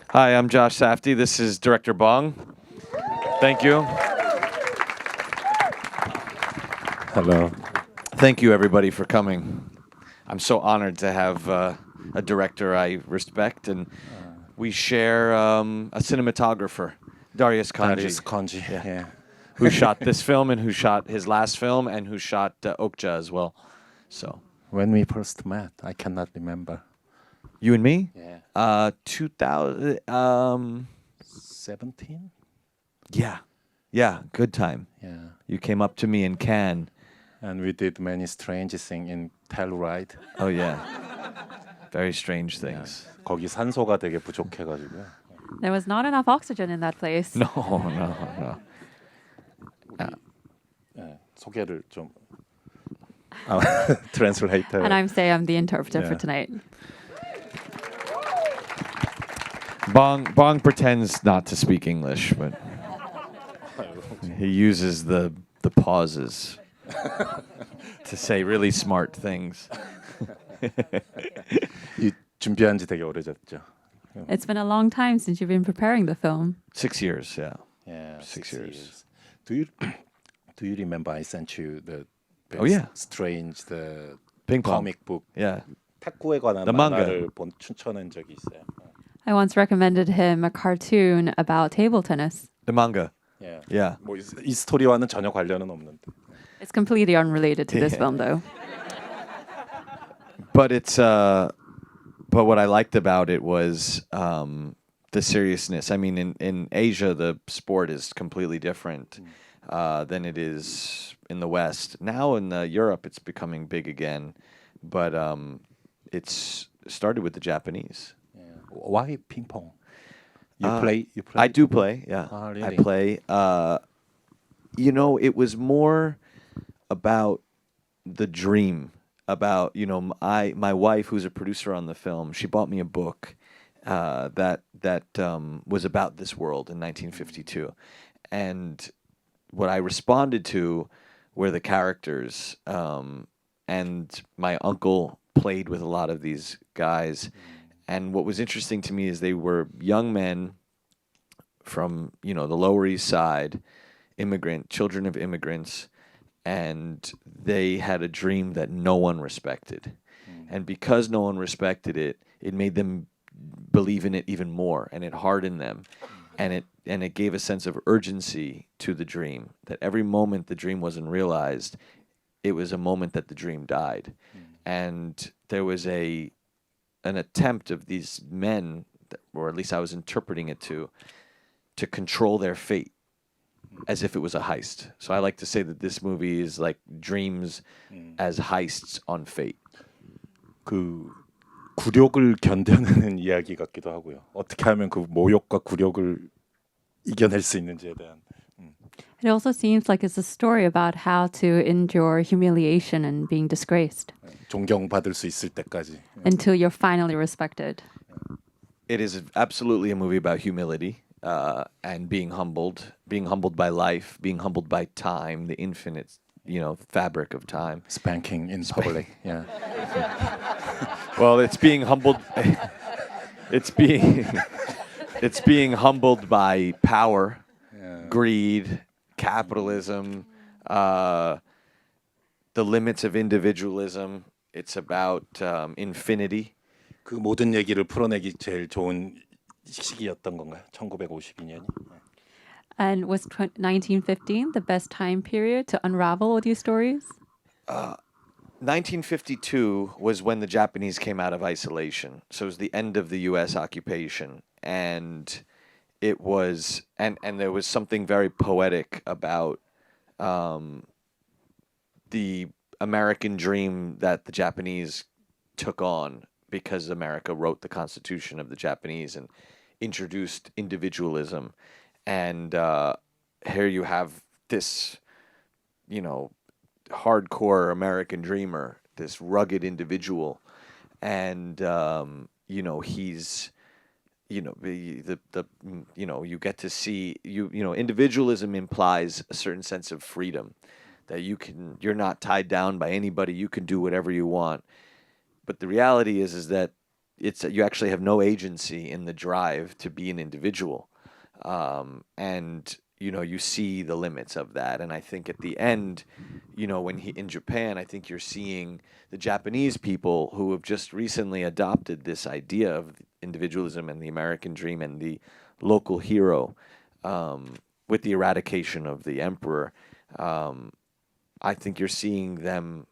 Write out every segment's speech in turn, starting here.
Hi, I'm Josh Safdie. This is Director Bong. Thank you. Hello. Thank you, everybody, for coming. I'm so honored to have a director I respect, and we share a cinematographer, Darius Kanji, Darius Kanji. Yeah. who shot this film and who shot his last film and who shot Okja as well. So When we first met, I cannot remember. you and me, Yeah. 2000. 17? Yeah, good time. Yeah. You came up to me in Cannes. And we did many strange things in Telluride. Oh yeah, very strange things. 거기 산소가 되게 부족해가지고요. There was not enough oxygen in that place. No. 네, 소개를 좀 translator. And I'm I'm the interpreter for Yeah. tonight. Bong pretends not to speak English, but he uses the pauses to say really smart things. 이 준비한 지 되게 오래됐죠. It's been a long time since you've been preparing the film. 6 years, yeah. Yeah, 6 years. Do you remember I sent you the Oh, yeah. strange the Ping pong. comic book Yeah. 탁구에 관한 The manga. 만화를 추천한 적이 있어요. I once recommended him a cartoon about table tennis. The manga. Yeah. Yeah. 뭐이 스토리와는 전혀 관련은 없는데. It's completely unrelated to this film, though. But it's but what I liked about it was the seriousness. I mean, in Asia, the sport is completely different than it is in the West. Now in Europe, it's becoming big again, but it's started with the Japanese. Yeah. Why ping pong? You Uh, play? I do play, yeah. Ah, really? I play. It was more about the dream. About my wife, who's a producer on the film, she bought me a book that was about this world in 1952, and what I responded to were the characters, and my uncle played with a lot of these guys, and what was interesting to me is they were young men from the Lower East Side, children of immigrants. And they had a dream that no one respected. And because no one respected it, it made them believe in it even more, and it hardened them. And it gave a sense of urgency to the dream, that every moment the dream wasn't realized, it was a moment that the dream died. And there was an attempt of these men, or at least I was interpreting it to control their fate, as if it was a heist. So I like to say that this movie is like dreams as heists on fate. 그 굴욕을 견뎌내는 이야기 같기도 하고요. 어떻게 하면 그 모욕과 굴욕을 이겨낼 수 있는지에 대한. It also seems like it's a story about how to endure humiliation and being disgraced 존경받을 수 있을 때까지. until you're finally respected. It is absolutely a movie about humility and being humbled by life, being humbled by time, the infinite, fabric of time. Spanking in public. Yeah. Well, it's being humbled. It's being humbled by power, greed, capitalism, the limits of individualism. It's about infinity. 그 모든 얘기를 풀어내기 제일 좋은 시기였던 건가요? 1952년이. And was 1915 the best time period to unravel all these stories? 1952 was when the Japanese came out of isolation. So it was the end of the U.S. occupation, and it was and there was something very poetic about the American dream that the Japanese took on, because America wrote the Constitution of the Japanese and introduced individualism. And here you have this, hardcore American dreamer, this rugged individual, and he's you get to see individualism implies a certain sense of freedom, that you're not tied down by anybody, you can do whatever you want. But the reality is that you actually have no agency in the drive to be an individual, and you see the limits of that. And I think at the end, when in Japan, I think you're seeing the Japanese people who have just recently adopted this idea of individualism and the American dream and the local hero, with the eradication of the emperor. I think you're seeing them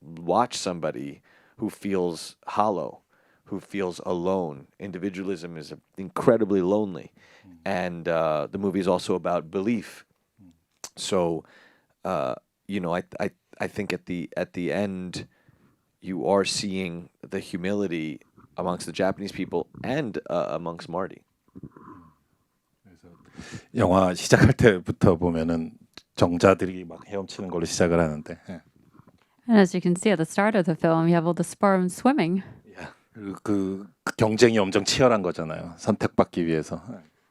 watch somebody who feels hollow, who feels alone. Individualism is incredibly lonely, and the movie is also about belief. So, I think at the end, you are seeing the humility amongst the Japanese people and amongst Marty. 영화 시작할 때부터 보면은 정자들이 막 헤엄치는 걸로 시작을 하는데. And as you can see at the start of the film, you have all the sperm swimming. 그 경쟁이 엄청 치열한 거잖아요. 선택받기 위해서.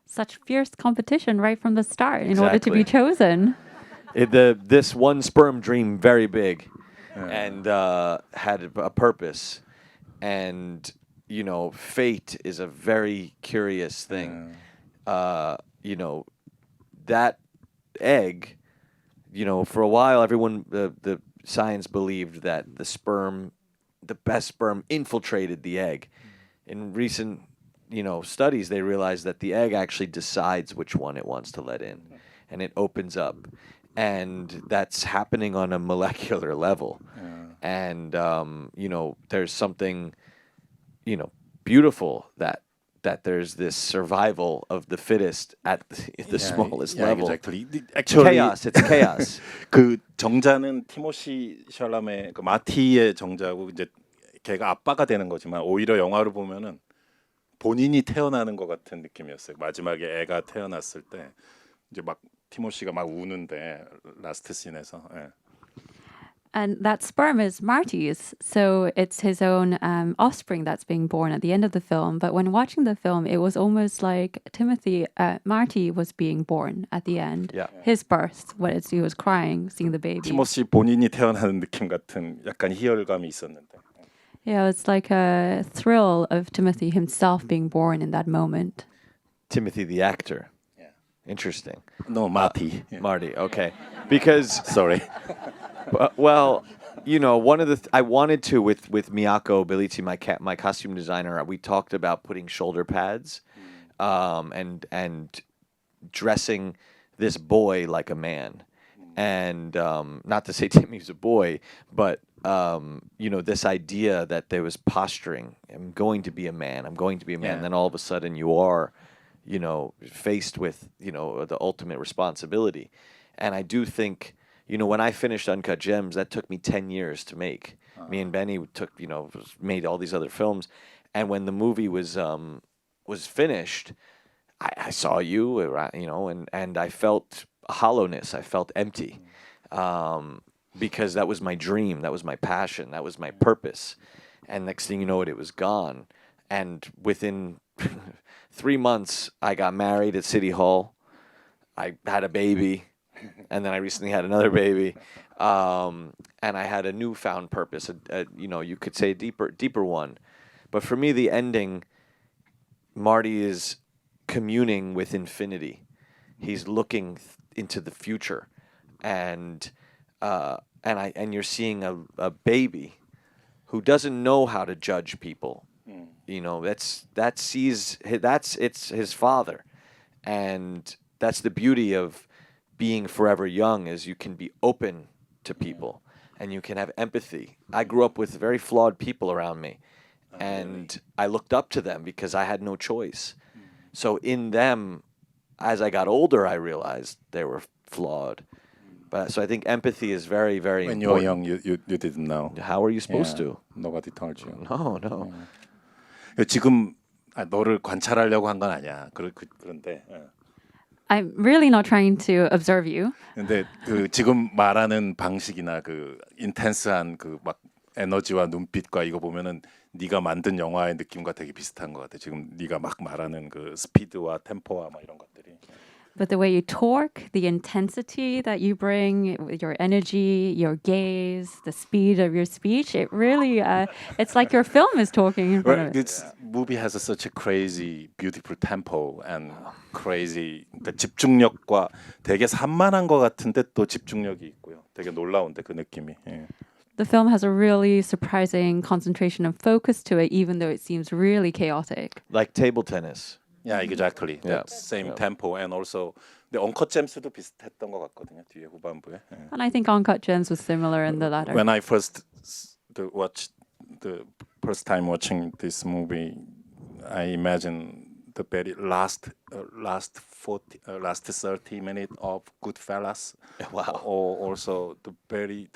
Such fierce competition right from the start in order to be chosen. This one sperm dreamed very big, and had a purpose, and fate is a very curious thing. That egg, for a while, everyone, the science believed that the best sperm infiltrated the egg. In recent, studies, they realized that the egg actually decides which one it wants to let in, and it opens up, and that's happening on a molecular level. And there's something, beautiful that there's this survival of the fittest at the smallest level. Exactly. Actually, It's chaos. 그 정자는 티모시 샬라메 그 마티의 정자고 이제 걔가 아빠가 되는 거지만 오히려 영화를 보면은 본인이 태어나는 것 같은 느낌이었어요. 마지막에 애가 태어났을 때 이제 막 티모시가 막 우는데 라스트 씬에서. And that sperm is Marty's, so it's his own offspring that's being born at the end of the film. But when watching the film, it was almost like Marty was being born at the end. Yeah. His birth, when he was crying, seeing the baby. 티모시 본인이 태어나는 느낌 같은 약간 희열감이 있었는데. Yeah, it's like a thrill of Timothy himself being born in that moment. Timothy the actor. Yeah. Interesting. No, Marty. Marty, okay. Because Sorry. well, one of the I wanted to with Miyako Bellici, my costume designer, we talked about putting shoulder pads, and dressing this boy like a man, and not to say Timmy's a boy, but this idea that there was posturing. I'm going to be a man. I'm going to be a man. Yeah. And then all of a sudden you are, faced with the ultimate responsibility, and I do think. When I finished Uncut Gems, that took me 10 years to make. Me and Benny made all these other films, and when the movie was finished, I saw you, and I felt a hollowness. I felt empty, because that was my dream, that was my passion, that was my purpose, and next thing you know, it was gone. And within 3 months, I got married at City Hall. I had a baby. And then I recently had another baby, and I had a newfound purpose. You could say a deeper one. But for me, the ending, Marty is communing with infinity. He's looking into the future, and you're seeing a baby who doesn't know how to judge people. It's his father, and that's the beauty of being forever young, is you can be open to people and you can have empathy. I grew up with very flawed people around me, and I looked up to them because I had no choice. So in them, as I got older, I realized they were flawed. But so I think empathy is very, very When you were important. young, you didn't know. How are you supposed to? Nobody told you. No. 지금 너를 관찰하려고 한 건 아니야. 그런데. I'm really not trying to observe you. 근데 그 지금 말하는 방식이나 그 인텐스한 그 막 에너지와 눈빛과 이거 보면은 네가 만든 영화의 느낌과 되게 비슷한 것 같아. 지금 네가 막 말하는 그 스피드와 템포와 막 이런 것들이. But the way you talk, the intensity that you bring, with your energy, your gaze, the speed of your speech, it really, it's like your film is talking in front Well, of it. this movie has such a crazy, beautiful tempo and crazy. 그러니까 집중력과 되게 산만한 것 같은데 또 집중력이 있고요. 되게 놀라운데 그 느낌이. 예. The film has a really surprising concentration and focus to it, even though it seems really chaotic. Like table tennis. Yeah, exactly. Yeah. That same tempo and also the Uncut Gems도 비슷했던 것 같거든요. 뒤에 후반부에. 예. And I think Uncut Gems was similar in the latter. When I first watched the first time watching this movie, I imagine the very last 30 minutes of Goodfellas. Wow. Or also the very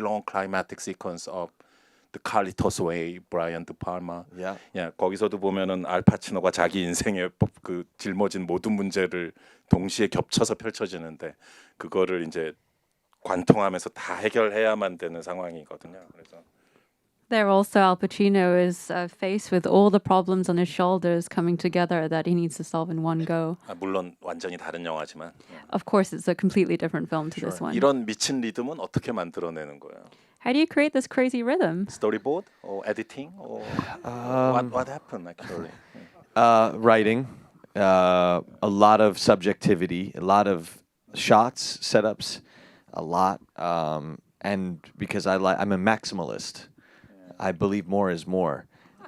long climatic sequence of the Carlitos Way, Brian De Palma. Yeah. 야, 거기서도 보면은 알파치노가 자기 인생의 그 짊어진 모든 문제를 동시에 겹쳐서 펼쳐지는데 그거를 이제 관통하면서 다 해결해야만 되는 상황이거든요. 그래서 There also Al Pacino is faced with all the problems on his shoulders coming together that he needs to solve in one go. 물론 완전히 다른 영화지만 Of course, it's a completely different film to this one. 이런 미친 리듬은 어떻게 만들어내는 거예요? How do you create this crazy rhythm? Storyboard or editing or what happened actually? Writing, a lot of subjectivity, a lot of shots, setups, a lot, and because I'm a maximalist, I believe more is more,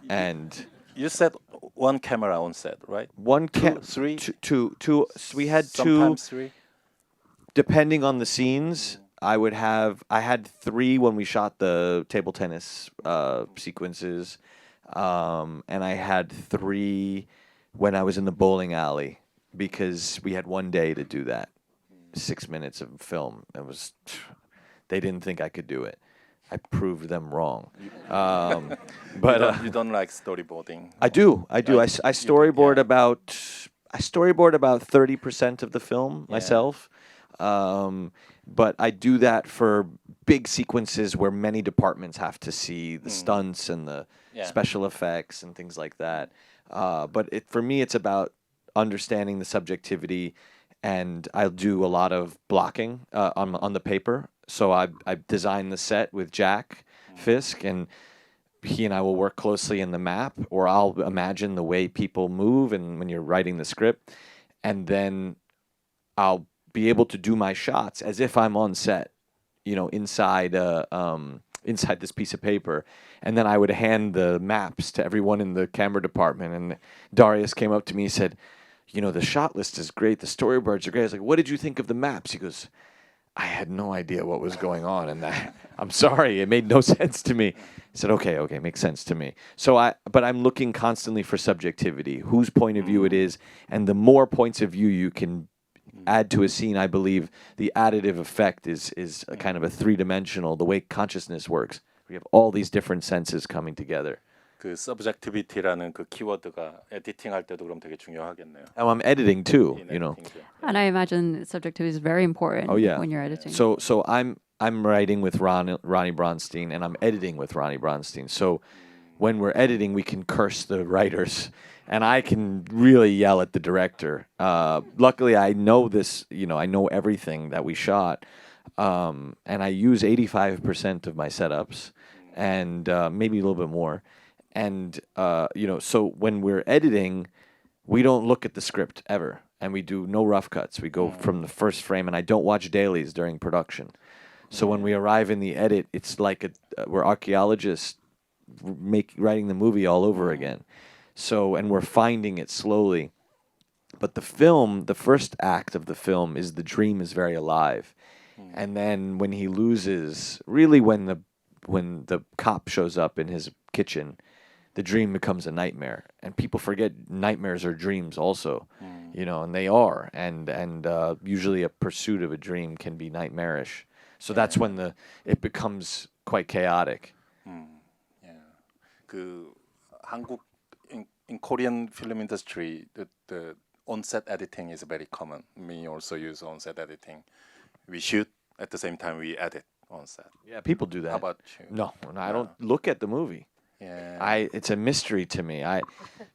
and You said one camera on set, right? one three? two. We had Sometimes two, three. depending on the scenes. I had three when we shot the table tennis sequences, and I had three when I was in the bowling alley because we had one day to do that. 6 minutes of film. They didn't think I could do it. I proved them wrong. But You don't like storyboarding. I do. I storyboard about 30% of the film myself. But I do that for big sequences where many departments have to see the stunts and the special effects and things like that. But for me, it's about understanding the subjectivity, and I'll do a lot of blocking on the paper. So I designed the set with Jack Fisk, and he and I will work closely in the map, or I'll imagine the way people move, and when you're writing the script, and then I'll be able to do my shots as if I'm on set, inside this piece of paper, and then I would hand the maps to everyone in the camera department. And Darius came up to me and said, the shot list is great, the storyboards are great. I was like, what did you think of the maps? He goes, I had no idea what was going on in that. I'm sorry, it made no sense to me. I said, okay, makes sense to me. But I'm looking constantly for subjectivity, whose point of view it is, and the more points of view you can add to a scene, I believe the additive effect is a kind of a three-dimensional, the way consciousness works. We have all these different senses coming together. 그 subjectivity라는 그 키워드가 에디팅할 때도 그럼 되게 중요하겠네요. And I'm editing too, And I imagine subjectivity is very important when you're editing. So I'm writing with Ronnie Bronstein, and I'm editing with Ronnie Bronstein. So when we're editing, we can curse the writers, and I can really yell at the director. Luckily, I know this. I know everything that we shot, and I use 85% of my setups, and maybe a little bit more. And so when we're editing, we don't look at the script ever, and we do no rough cuts. We go from the first frame, and I don't watch dailies during production. So when we arrive in the edit, it's like we're archaeologists writing the movie all over again. So, and we're finding it slowly. But the first act of the film is the dream is very alive. And then when he loses, really when the cop shows up in his kitchen, the dream becomes a nightmare. And people forget nightmares are dreams also, and they are. And usually a pursuit of a dream can be nightmarish. So that's when it becomes quite chaotic. 그 한국 in Korean film industry, the on-set editing is very common. We also use on-set editing. We shoot at the same time we edit on set. Yeah, people do that. How about you? No, I don't look at the movie. Yeah. It's a mystery to me.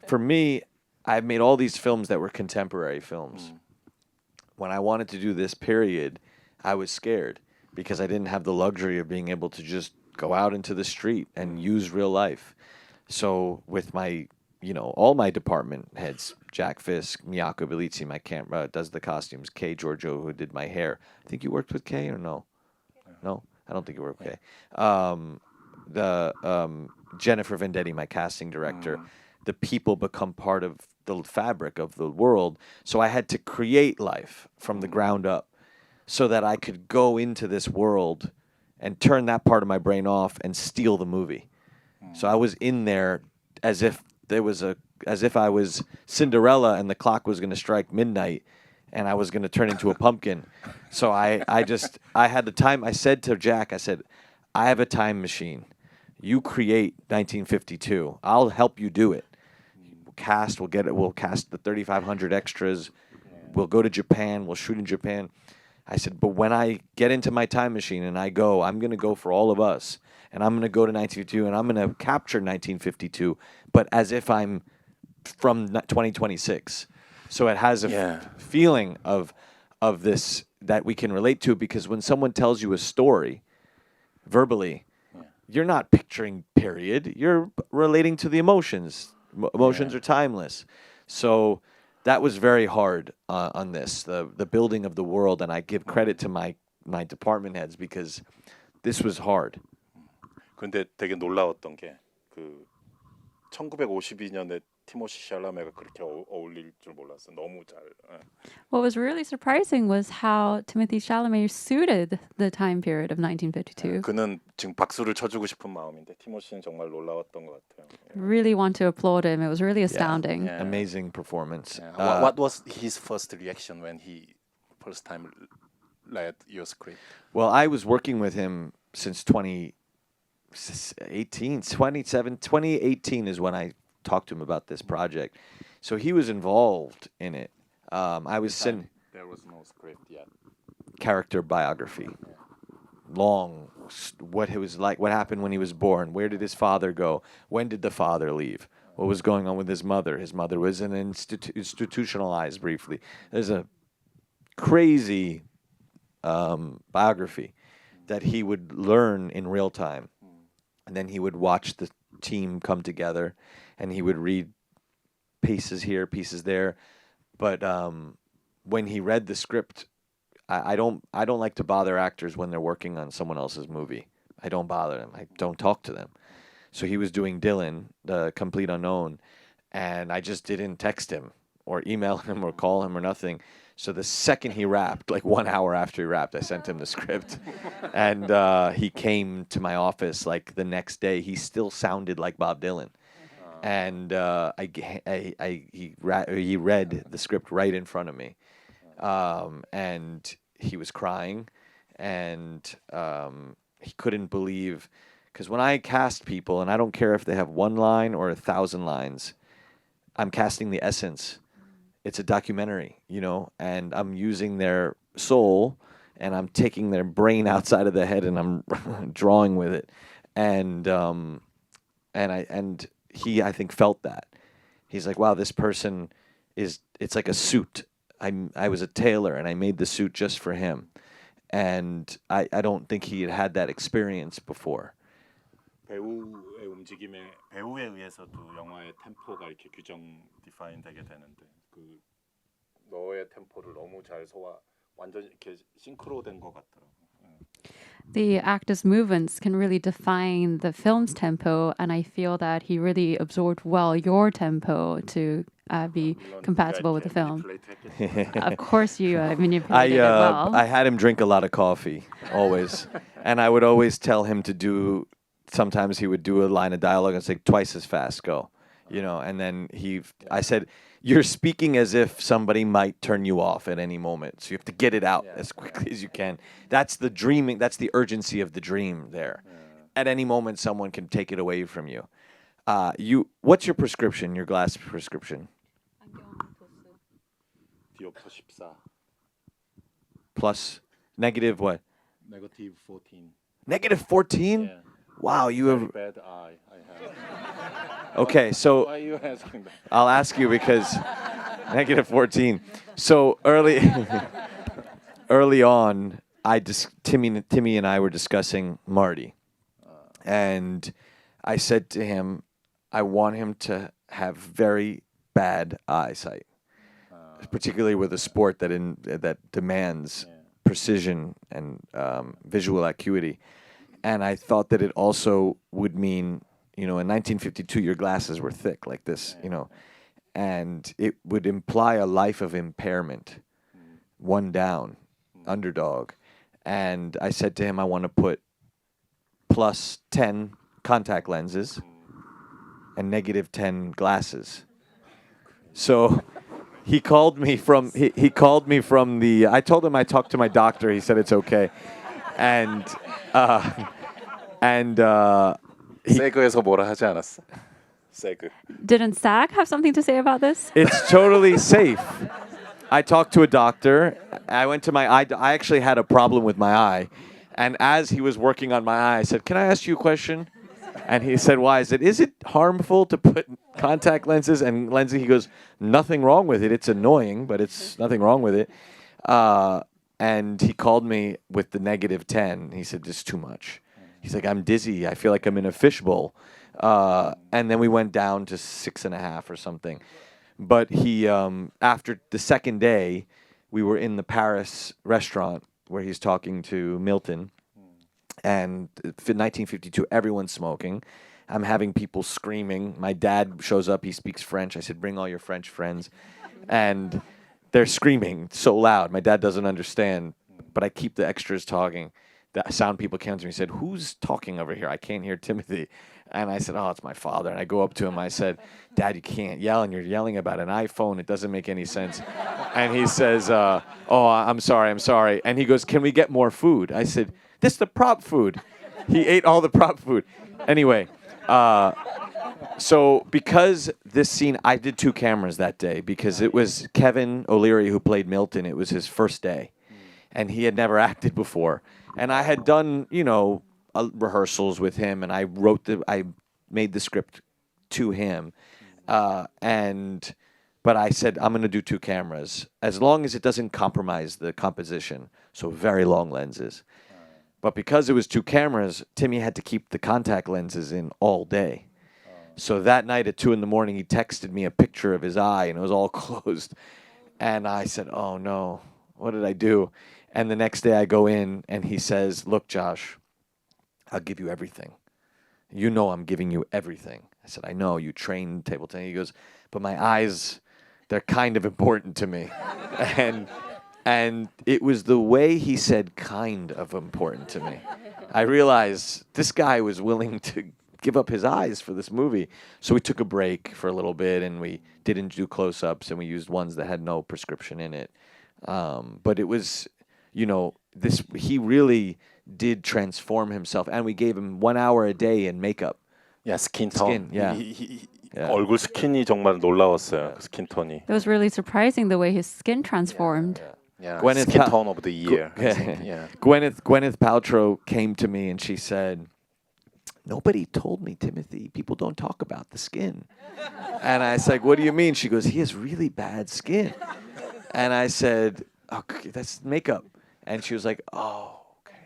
For me, I've made all these films that were contemporary films. When I wanted to do this period, I was scared because I didn't have the luxury of being able to just go out into the street and use real life. So with my, all my department heads, Jack Fisk, Miyako Belizzi, my camera does the costumes, Kay Giorgio, who did my hair. I think you worked with Kay or no? No, I don't think you worked with Kay. The Jennifer Vendetti, my casting director. The people become part of the fabric of the world. So I had to create life from the ground up so that I could go into this world and turn that part of my brain off and steal the movie. So I was in there as if I was Cinderella and the clock was going to strike midnight and I was going to turn into a pumpkin. So I had the time. I said to Jack, I have a time machine. You create 1952. I'll help you do it. We'll cast the 3,500 extras. We'll go to Japan. We'll shoot in Japan. I said, but when I get into my time machine and I'm going to go for all of us. And I'm going to go to 1952 and I'm going to capture 1952, but as if I'm from 2026. So it has a feeling of this that we can relate to, because when someone tells you a story verbally, you're not picturing period. You're relating to the emotions. Emotions are timeless. So that was very hard on this, the building of the world. And I give credit to my department heads because this was hard. 근데 되게 놀라웠던 게 1952년에 티모시 샬라메가 그렇게 어울릴 줄 몰랐어. 너무 잘. What was really surprising was how Timothy Chalamet suited the time period of 1952. 그는 지금 박수를 쳐주고 싶은 마음인데 티모시는 정말 놀라웠던 것 같아요. Really want to applaud him. It was really astounding. Yeah. Amazing performance. What was his first reaction when he first time read your script? Well, I was working with him since 2018 is when I talked to him about this project. So he was involved in it. I was sending There was no script yet. character biography. Long, what it was like, what happened when he was born, where did his father go, when did the father leave, what was going on with his mother. His mother was institutionalized briefly. There's a crazy biography that he would learn in real time. And then he would watch the team come together, and he would read pieces here, pieces there. But when he read the script, I don't like to bother actors when they're working on someone else's movie. I don't bother them. I don't talk to them. So he was doing Dylan, the Complete Unknown, and I just didn't text him or email him or call him or nothing. So the second he rapped, like 1 hour after he rapped, I sent him the script. And he came to my office like the next day. He still sounded like Bob Dylan. And he read the script right in front of me. And he was crying. And he couldn't believe, because when I cast people, and I don't care if they have one line or 1,000 lines, I'm casting the essence. It's a documentary, and I'm using their soul, and I'm taking their brain outside of the head, and I'm drawing with it, and he, I think, felt that. He's like, wow, this person it's like a suit. I was a tailor, and I made the suit just for him, and I don't think he had that experience before. 배우의 움직임에 배우에 의해서도 영화의 템포가 이렇게 디파인 되게 되는데 너의 템포를 너무 잘 완전 이렇게 싱크로된 것 같더라고. The actor's movements can really define the film's tempo, and I feel that he really absorbed well your tempo to be compatible with the film. Of course, you manipulated it well. I had him drink a lot of coffee, always. And I would always tell him to do, sometimes he would do a line of dialogue and say, twice as fast, go. And then I said, you're speaking as if somebody might turn you off at any moment. So you have to get it out as quickly as you can. That's the dreaming. That's the urgency of the dream there. At any moment, someone can take it away from you. What's your prescription, your glass prescription? 디옵터 14. Plus, negative what? Negative 14. Negative 14? Yeah. Wow, you have. bad eye. I have. Okay, so Why are you asking that? I'll ask you because negative 14. So early on, Timmy and I were discussing Marty, and I said to him, I want him to have very bad eyesight, particularly with a sport that demands precision and visual acuity. And I thought that it also would mean, in 1952, your glasses were thick like this, and it would imply a life of impairment, one down, underdog. And I said to him, I want to put plus 10 contact lenses and negative 10 glasses. So he called me from he called me from the. I told him I talked to my doctor. He said it's okay, and 세그에서 뭐라 하지 않았어? 세그. Didn't SAG have something to say about this? it's totally safe. I talked to a doctor. I went to my eye. I actually had a problem with my eye, and as he was working on my eye, I said, "Can I ask you a question?" And he said, "Why?" I said, "Is it harmful to put contact lenses and lenses?" He goes, "Nothing wrong with it. It's annoying, but it's nothing wrong with it." And he called me with the negative 10. He said, "This is too much." He's like, "I'm dizzy. I feel like I'm in a fishbowl." And then we went down to 6.5 or something. But he, after the second day, we were in the Paris restaurant where he's talking to Milton. And 1952, everyone's smoking. I'm having people screaming. My dad shows up. He speaks French. I said, "Bring all your French friends." And they're screaming so loud. My dad doesn't understand. But I keep the extras talking. The sound people came to me and said, "Who's talking over here? I can't hear Timothy." And I said, "Oh, it's my father." And I go up to him. I said, "Dad, you can't yell, and you're yelling about an iPhone. It doesn't make any sense." And he says, "Oh, I'm sorry." And he goes, "Can we get more food?" I said, "This is the prop food." He ate all the prop food. Anyway, so because this scene, I did 2 cameras that day because it was Kevin O'Leary who played Milton. It was his first day, and he had never acted before. And I had done, rehearsals with him, and I made the script to him, but I said I'm going to do 2 cameras as long as it doesn't compromise the composition. So very long lenses, but because it was 2 cameras, Timmy had to keep the contact lenses in all day. So that night at 2 a.m, he texted me a picture of his eye, and it was all closed. And I said, "Oh no, what did I do?" And the next day I go in and he says, "Look, Josh, I'll give you everything. You know I'm giving you everything." I said, "I know, you train table tennis." He goes, "But my eyes, they're kind of important to me." And it was the way he said kind of important to me. I realized this guy was willing to give up his eyes for this movie. So we took a break for a little bit and we didn't do close-ups and we used ones that had no prescription in it. But it was... he really did transform himself, and we gave him 1 hour a day in makeup. 야, 스킨 톤. Skin, yeah. Yeah. 얼굴 스킨이 정말 놀라웠어요. 그 스킨 톤이. It was really surprising the way his skin transformed. Yeah, Gwyneth skin Pal- tone of the year. I think. Yeah. Gwyneth Paltrow came to me and she said, "Nobody told me, Timothy, people don't talk about the skin." And I said, "What do you mean?" She goes, "He has really bad skin." And I said, "Okay, that's makeup." And she was like, "Oh, okay.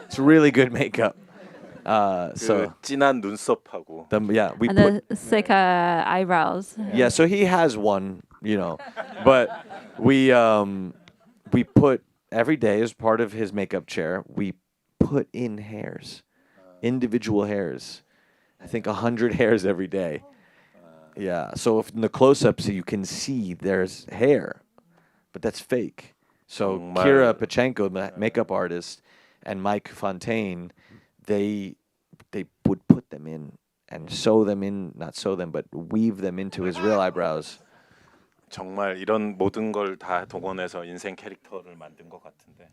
It's really good makeup." So 진한 눈썹하고. we And put the thick eyebrows. yeah. So he has one, but we put every day as part of his makeup chair. We put in hairs, individual hairs. I think 100 hairs every day. Yeah. So if in the close-ups you can see there's hair, but that's fake. So Kira Pachenko, the makeup artist, and Mike Fontaine, they would put them in and not sew them, but weave them into his real eyebrows. 정말 이런 모든 걸 다 동원해서 인생 캐릭터를 만든 것 같은데.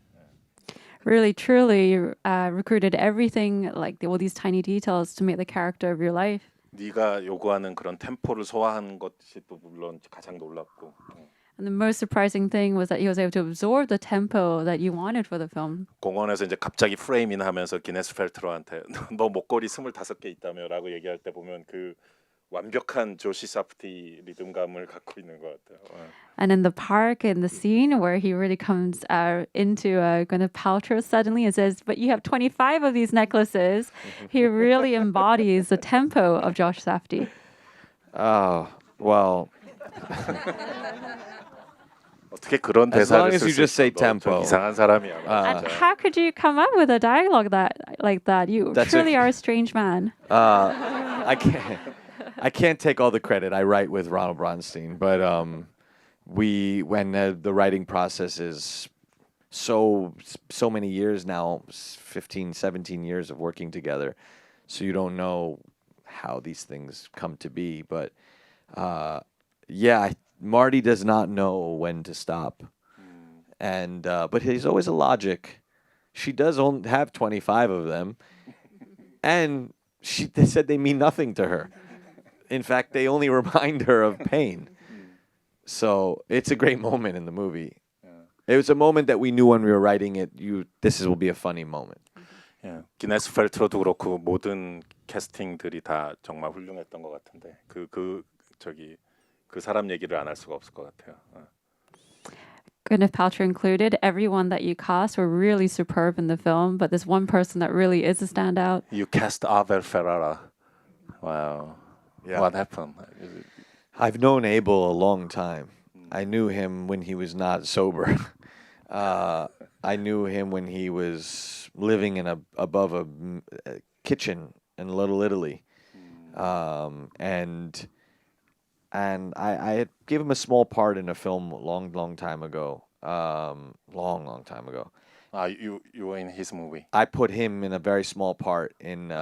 Really, truly recruited everything, like all these tiny details to make the character of your life. 네가 요구하는 그런 템포를 소화한 것이 또 물론 가장 놀랍고. And the most surprising thing was that he was able to absorb the tempo that you wanted for the film. 공원에서 이제 갑자기 프레임인 하면서 기네스 펠트로한테 너 목걸이 25개 있다며라고 얘기할 때 보면 그 완벽한 조시 사프티 리듬감을 갖고 있는 것 같아요. And in the park, in the scene where he really comes into Gwyneth Paltrow suddenly and says, "But you have 25 of these necklaces," he really embodies the tempo of Josh Safdie. Oh, well, 어떻게 그런 as long 대사를 as you 쓸 just say 수 있어? 너 좀 tempo. 이상한 사람이야. And 진짜. how could you come up with a dialogue like that? You That's truly a- are a strange man. I can't take all the credit. I write with Ronald Bronstein, but when the writing process is so many years now, 15, 17 years of working together, so you don't know how these things come to be. But Marty does not know when to stop, and but he's always a logic. She does only have 25 of them, and they said they mean nothing to her. In fact, they only remind her of pain. So it's a great moment in the movie. It was a moment that we knew when we were writing it. Will be a funny moment. 예, 기네스 펠트로도 그렇고 모든 캐스팅들이 다 정말 훌륭했던 것 같은데 그 사람 얘기를 안 할 수가 없을 것 같아요. Gwyneth Paltrow included, everyone that you cast were really superb in the film, but there's one person that really is a standout. You cast Abel Ferrara. Wow. Yeah. What happened? I've known Abel a long time. I knew him when he was not sober. I knew him when he was living above a kitchen in Little Italy, and I had gave him a small part in a film long time ago. Long time ago. You were in his movie. I put him in a very small part in.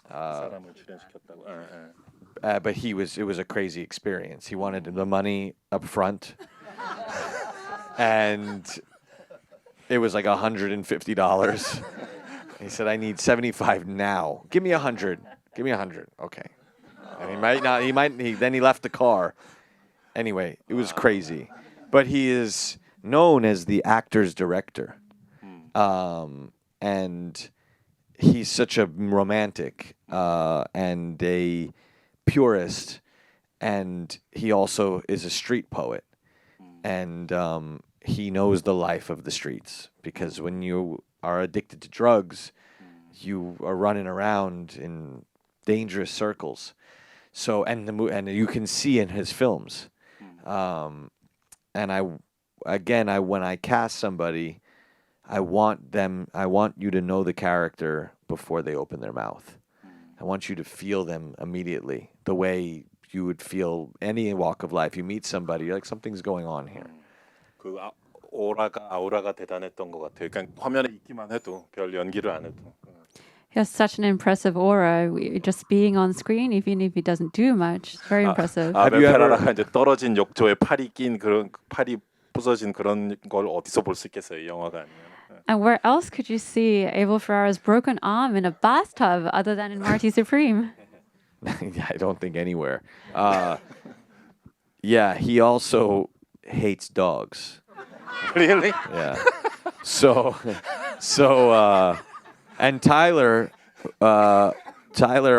사람을 출연시켰다고. But it was a crazy experience. He wanted the money up front, and it was like $150. He said, "I need 75 now. Give me 100. Give me 100. Okay." And he might not. Then he left the car. Anyway, it was crazy. But he is known as the actor's director, and he's such a romantic and a purist, and he also is a street poet, and he knows the life of the streets, because when you are addicted to drugs, you are running around in dangerous circles. So and you can see in his films, and when I cast somebody, I want you to know the character before they open their mouth. I want you to feel them immediately, the way you would feel any walk of life. You meet somebody, you're like, something's going on here. 그 아우라가 대단했던 것 같아요. 그러니까 화면에 있기만 해도 별 연기를 안 해도. He has such an impressive aura. Just being on screen, even if he doesn't do much, it's very impressive. 아벨 페라라가 이제 떨어진 욕조에 팔이 낀 그런 팔이 부서진 그런 걸 어디서 볼 수 있겠어요? 이 영화가 아니면. And where else could you see Abel Ferrara's broken arm in a bathtub other than in Marty Supreme? I don't think anywhere. He also hates dogs. Really? Yeah. So, and Tyler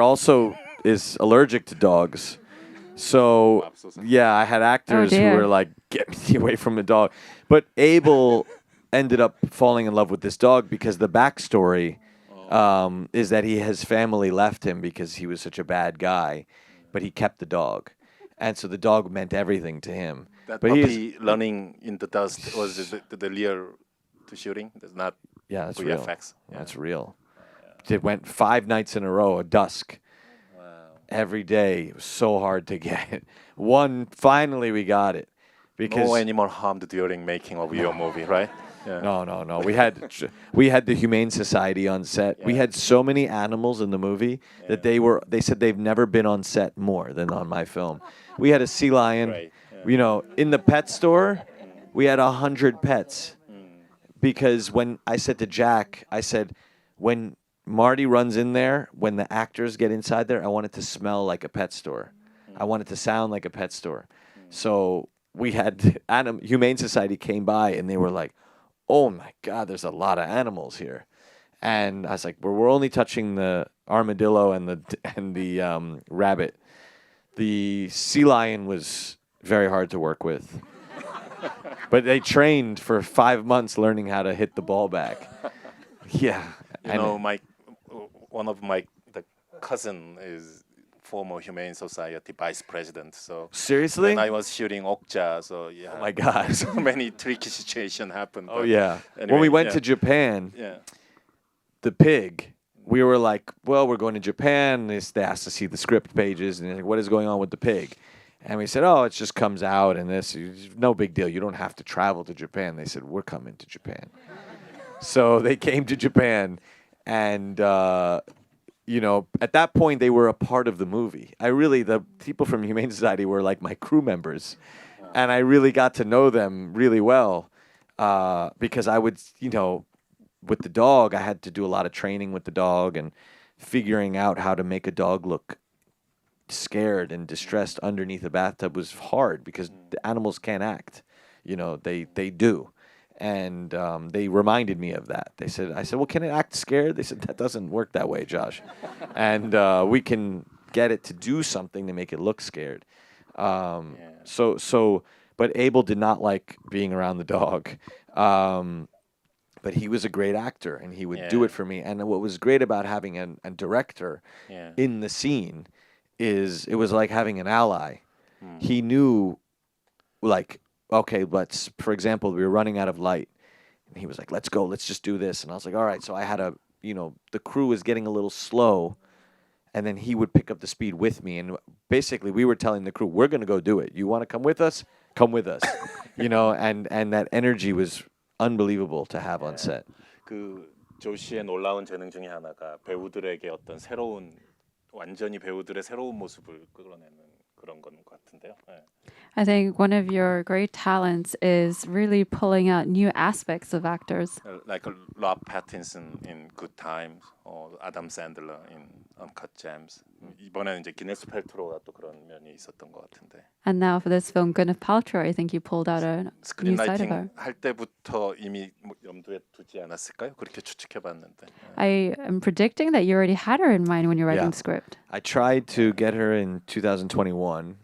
also is allergic to dogs. So, I had actors who were like, "Get me away from the dog." But Abel ended up falling in love with this dog because the backstory is that his family left him because he was such a bad guy, but he kept the dog, and so the dog meant everything to him. That But puppy running in the dust was the real shooting. That's not that's real. VFX. That's real. It went 5 nights in a row at dusk. Every day. It was so hard to get. Finally we got it. Because No animal harmed during making of your movie, right? Yeah. No. We had the Humane Society on set. We had so many animals in the movie that they said they've never been on set more than on my film. We had a sea lion. Right. In the pet store, we had 100 pets. Because when I said to Jack, I said, when Marty runs in there, when the actors get inside there, I want it to smell like a pet store. I want it to sound like a pet store. So we had Humane Society came by and they were like, "Oh my God, there's a lot of animals here," and I was like, "We're only touching the armadillo and the rabbit. The sea lion was very hard to work with." But they trained for 5 months learning how to hit the ball back. Yeah. You know, one of my the cousin is former Humane Society vice president. So Seriously? when I was shooting okja, so yeah. Oh my God. So many tricky situations happened. Oh but yeah. anyway, When we went yeah. to Japan, Yeah. the pig, we were like, well, we're going to Japan. They asked to see the script pages, and they're like, what is going on with the pig? And we said, oh, it just comes out, and this, no big deal. You don't have to travel to Japan. They said, we're coming to Japan. So they came to Japan, and you know, at that point, they were a part of the movie. The people from Humane Society were like my crew members, and I really got to know them really well because I would, you know, with the dog, I had to do a lot of training with the dog and figuring out how to make a dog look scared and distressed underneath a bathtub was hard because the animals can't act. You know, they do. And they reminded me of that. I said, well, can it act scared? They said, that doesn't work that way, Josh. And we can get it to do something to make it look scared. But Abel did not like being around the dog. But he was a great actor, and he would do it for me. And what was great about having a director in the scene is it was like having an ally. He knew, like, okay, for example, we were running out of light. And he was like, let's go, let's just do this. And I was like, all right. So I had the crew was getting a little slow, and then he would pick up the speed with me. And basically, we were telling the crew, we're going to go do it. You want to come with us? Come with us. You know, and that energy was unbelievable to have on set. 그 조시의 놀라운 재능 중에 하나가 배우들에게 어떤 완전히 배우들의 새로운 모습을 끌어내는 그런 건 같은데요. 네. I think one of your great talents is really pulling out new aspects of actors. Like Rob Pattinson in Good Times, or Adam Sandler in Uncut Gems. 이번에는 이제 기네스 펠트로가 또 그런 면이 있었던 것 같은데. And now for this film, Gwyneth Paltrow, I think you pulled out a new side of her. 스크린라이팅 할 때부터 이미 염두에 두지 않았을까요? 그렇게 추측해봤는데. I am predicting that you already had her in mind when you're writing the script. I tried to get her in 2021,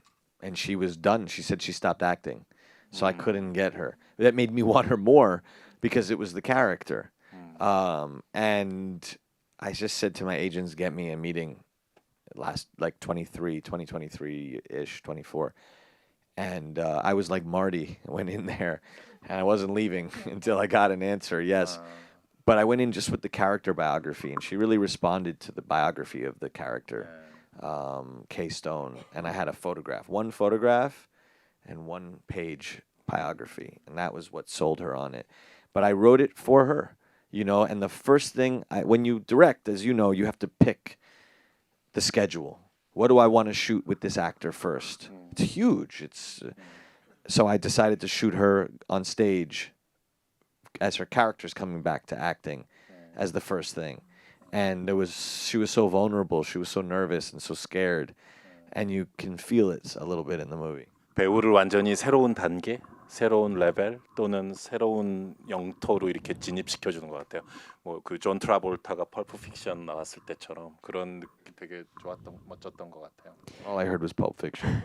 and she was done. She said she stopped acting, so I couldn't get her. That made me want her more because it was the character. And I just said to my agents, get me a meeting last, like 2023-ish, 24. And I was like Marty, went in there, and I wasn't leaving until I got an answer, yes. But I went in just with the character biography, and she really responded to the biography of the character, Kay Stone. And I had one photograph and one page biography, and that was what sold her on it. But I wrote it for her, you know, and the first thing, when you direct, as you know, you have to pick the schedule. What do I want to shoot with this actor first? It's huge. So I decided to shoot her on stage as her character's coming back to acting as the first thing. And she was so vulnerable. She was so nervous and so scared. And you can feel it a little bit in the movie. 배우를 완전히 새로운 단계, 새로운 레벨 또는 새로운 영토로 이렇게 진입시켜주는 것 같아요. 뭐 그 존 트라볼타가 펄프 픽션 나왔을 때처럼 그런 느낌 되게 멋졌던 것 같아요. All I heard was Pulp Fiction.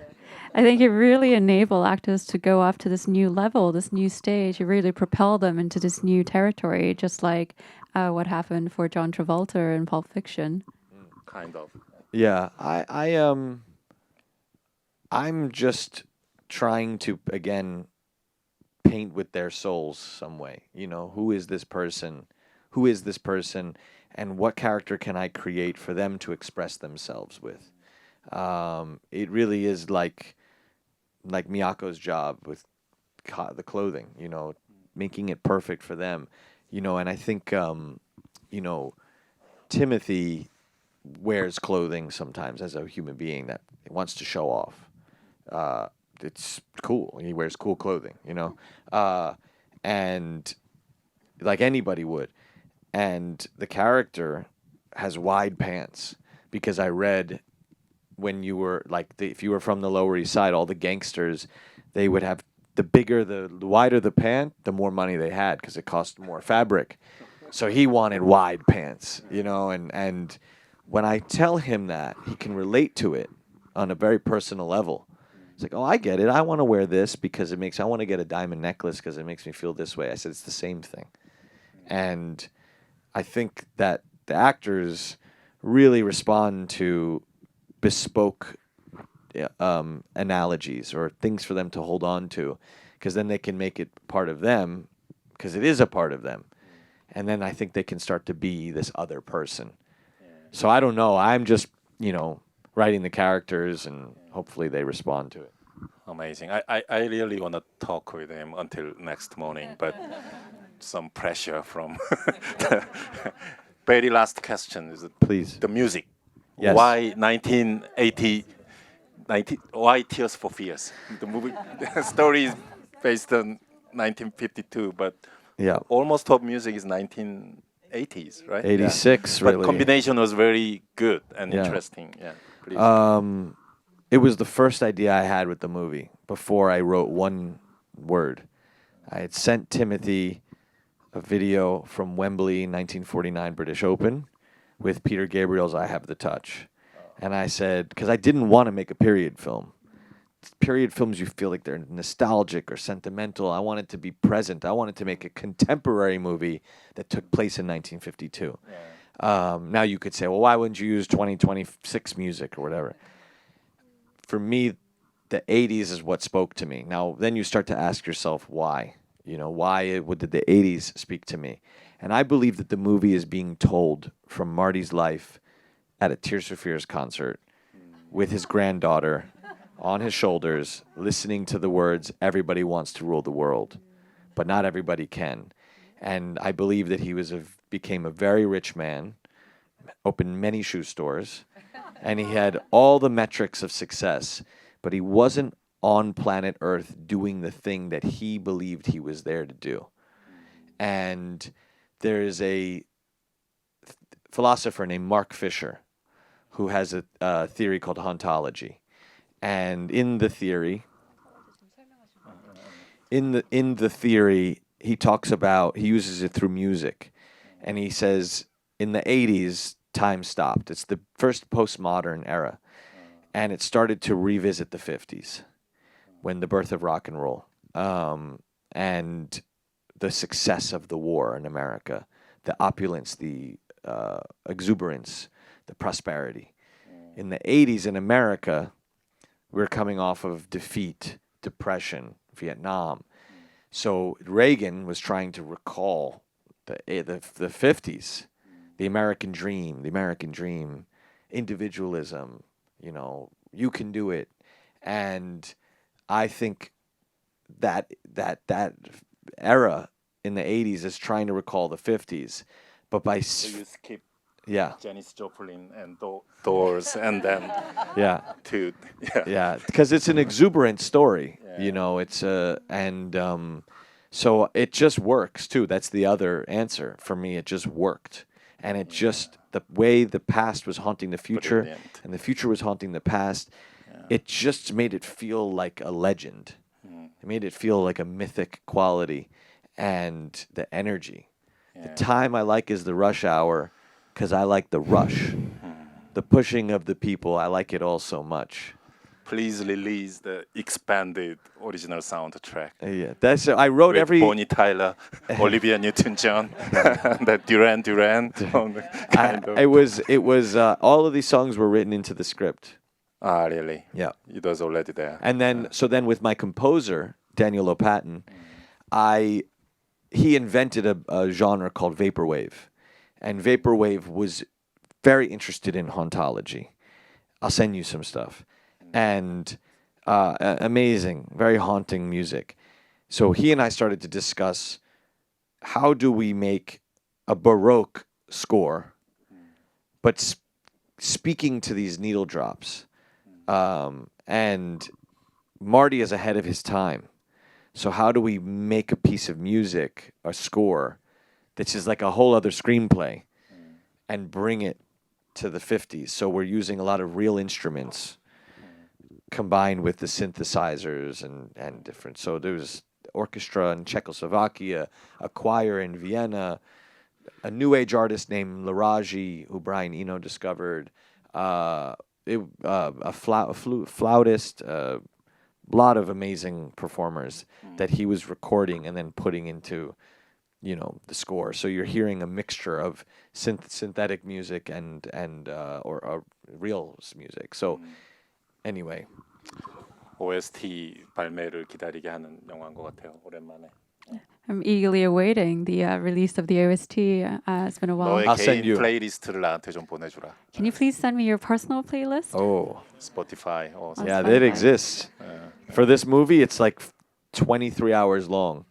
I think it really enabled actors to go up to this new level, this new stage. It really propelled them into this new territory, just like what happened for John Travolta in Pulp Fiction. Kind of. Yeah, I'm just trying to again paint with their souls some way. You know, who is this person? Who is this person? And what character can I create for them to express themselves with? It really is like Miyako's job with the clothing, you know, making it perfect for them, you know. And I think, you know, Timothy wears clothing sometimes as a human being that wants to show off. It's cool. He wears cool clothing, you know, and like anybody would. And the character has wide pants because I read when you were if you were from the Lower East Side, all the gangsters, they would have the bigger, the wider the pant, the more money they had because it cost more fabric. So he wanted wide pants, you know, and when I tell him that, he can relate to it on a very personal level. It's like, oh, I get it. I want to wear this because I want to get a diamond necklace because it makes me feel this way. I said, it's the same thing. And I think that the actors really respond to bespoke analogies or things for them to hold on to, because then they can make it part of them, because it is a part of them. And then I think they can start to be this other person. So I don't know. I'm just, writing the characters, and hopefully they respond to it. Amazing. I really want to talk with him until next morning, but some pressure from the very last question is Please. the music. Yes. Why 1980? Why Tears for Fears? The movie the story is based on 1952, but Yeah. almost all music is 1980s, right? 86, Yeah. really. But combination was very good and Yeah. interesting. Yeah. Please. It was the first idea I had with the movie before I wrote one word. I had sent Timothy a video from Wembley 1949 British Open with Peter Gabriel's I Have the Touch. And I said, because I didn't want to make a period film. Period films, you feel like they're nostalgic or sentimental. I wanted to be present. I wanted to make a contemporary movie that took place in 1952. Now you could say, well, why wouldn't you use 2026 music or whatever? For me, the 80s is what spoke to me. Now, then you start to ask yourself why. Why did the 80s speak to me? And I believe that the movie is being told from Marty's life at a Tears for Fears concert with his granddaughter on his shoulders, listening to the words, everybody wants to rule the world, but not everybody can. And I believe that he became a very rich man, opened many shoe stores, and he had all the metrics of success, but he wasn't on planet Earth doing the thing that he believed he was there to do. And there is a philosopher named Mark Fisher who has a theory called hauntology. And in the theory, he talks about, he uses it through music. And he says, in the 80s, time stopped. It's the first postmodern era. And it started to revisit the 50s, when the birth of rock and roll, and the success of the war in America, the opulence, the exuberance, the prosperity. In the 80s in America, we're coming off of defeat, depression, Vietnam. So Reagan was trying to recall the 50s, the American dream, individualism, you can do it. And I think that era in the 80s is trying to recall the 50s, but by So you skip yeah, Janis Joplin and Doors, and then yeah, to because it's an exuberant story, Yeah. It's so it just works too. That's the other answer for me. It just worked, and it just the way the past was haunting the future, Brilliant. and the future was haunting the past. It just made it feel like a legend. It made it feel like a mythic quality, and the energy. The time I like is the rush hour, because I like the rush, the pushing of the people. I like it all so much. Please release the expanded original soundtrack. Yeah, that's I wrote With every. Bonnie Tyler, Olivia Newton-John, the Duran Duran. It was all of these songs were written into the script. Ah, really? Yeah. It was already there. And then with my composer Daniel Lopatin, he invented a genre called vaporwave, and vaporwave was very interested in hauntology. I'll send you some stuff, and amazing, very haunting music. So he and I started to discuss how do we make a Baroque score, but speaking to these needle drops. And Marty is ahead of his time. So how do we make a piece of music, a score, that's just like a whole other screenplay, and bring it to the 50s? So we're using a lot of real instruments, combined with the synthesizers and different. So there was orchestra in Czechoslovakia, a choir in Vienna, a new age artist named Laraji, who Brian Eno discovered, flautist, a lot of amazing performers that he was recording and then putting into, the score. So you're hearing a mixture of synthetic music and or real music. So anyway, OST 발매를 기다리게 하는 영화인 것 같아요. 오랜만에. I'm eagerly awaiting the release of the OST. It's been a while. 너의 I'll send 개인 you. 플레이리스트를 나한테 좀 보내주라. Can you please send me your personal playlist? oh 스포티파이. yeah, Spotify. that exists. For this movie, it's like 23 hours long.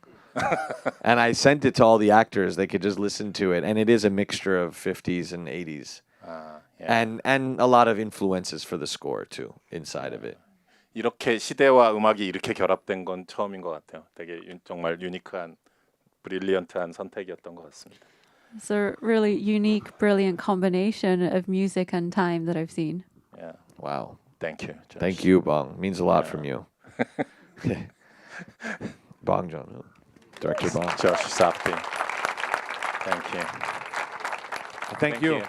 And I sent it to all the actors. They could just listen to it. And it is a mixture of 50s and 80s. 예. And a lot of influences for the score, too, inside of it. 이렇게 시대와 음악이 이렇게 결합된 건 처음인 것 같아요. 되게 정말 유니크한, 브릴리언트한 선택이었던 것 같습니다. It's a really unique, brilliant combination of music and time that I've seen. Yeah. Wow. Thank you. Josh. Thank you, Bong. Means a lot from you. Bong Joon Ho. Director Bong. Josh Safdie. Thank you. Thank you.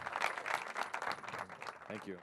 Thank you.